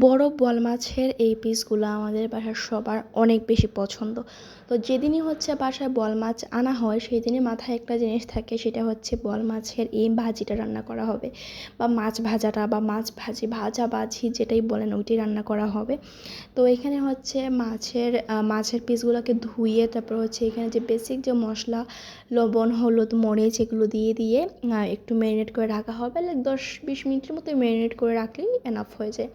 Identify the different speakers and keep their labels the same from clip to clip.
Speaker 1: বড় বোয়াল মাছের এই পিসগুলো আমাদের বাসার সবার অনেক বেশি পছন্দ। তো যেদিনই হচ্ছে বাসায় বোয়াল মাছ আনা হয় সেই দিনই মাথায় একটা জিনিস থাকে, সেটা হচ্ছে বোয়াল মাছের এই ভাজিটা রান্না করা হবে, বা মাছ ভাজাটা বা মাছ ভাজি ভাজা ভাজি যেটাই বলেন ওইটাই রান্না করা হবে। তো এখানে হচ্ছে মাছের পিসগুলোকে ধুয়ে তারপর হচ্ছে এখানে যে বেসিক যে মশলা, লবণ, হলুদ, মরিচ এগুলো দিয়ে দিয়ে একটু ম্যারিনেট করে রাখা হবে। লাইক 10-20 মিনিটের মতো ম্যারিনেট করে রাখলেই এনাফ হয়ে যায়।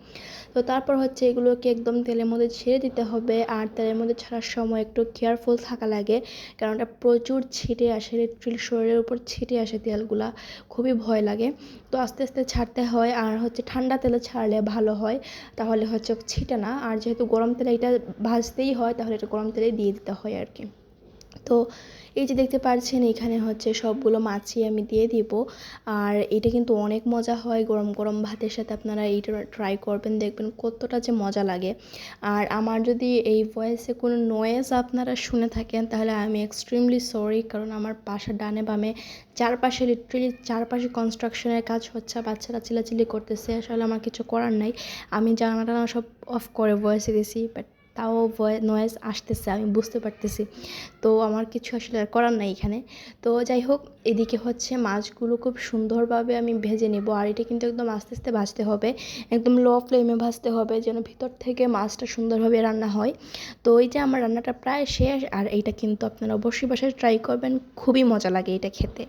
Speaker 1: তো তারপর হচ্ছে এগুলোকে একদম তেলের মধ্যে ছেড়ে দিতে হবে, আর তেলের মধ্যে ছাড়ার সময় একটু কেয়ারফুল থাকা লাগে, কারণ এটা প্রচুর ছিটে আসে, লিটারালি শরীরের উপর ছিটে আসে তেলগুলা, খুবই ভয় লাগে। তো আস্তে আস্তে ছাড়তে হয়, আর হচ্ছে ঠান্ডা তেলে ছাড়লে ভালো হয়, তাহলে হচ্ছে ছিটে না। আর যেহেতু গরম তেলে এটা ভাজতেই হয়, তাহলে এটা গরম তেলেই দিয়ে দিতে হয় আর কি। তো এই যে দেখতে পাচ্ছেন এখানে হচ্ছে সবগুলো মাছই আমি দিয়ে দিব। আর এটা কিন্তু অনেক মজা হয় গরম গরম ভাতের সাথে, আপনারা এইটা ট্রাই করবেন, দেখবেন কতটা যে মজা লাগে। আর আমার যদি এই ভয়েসে কোনো নয়েজ আপনারা শুনে থাকেন তাহলে আমি এক্সট্রিমলি সরি, কারণ আমার বাসার ডানে বামে চারপাশে লিটারেলি চারপাশে কনস্ট্রাকশনের কাজ হচ্ছে, বাচ্চারা চিল্লাচিল্লি করতেছে, আসলে আমার কিছু করার নাই। আমি জানাটা সব অফ করে ভয়েসে দিছি, বাট তাও নয়েজ আসতেছে, আমি বুঝতে পারতেছি। তো আমার কিছু আসলে আর করার নাই এখানে। তো যাই হোক, এদিকে হচ্ছে মাছগুলো খুব সুন্দরভাবে আমি ভেজে নেব, আর এটা কিন্তু একদম আস্তে আস্তে ভাজতে হবে, একদম লো ফ্লেমে ভাজতে হবে, যেন ভিতর থেকে মাছটা সুন্দরভাবে রান্না হয়। তো এই যে আমার রান্নাটা প্রায় শেষ, আর এইটা কিন্তু আপনারা অবশ্যই বাসায় ট্রাই করবেন, খুবই মজা লাগে এটা খেতে।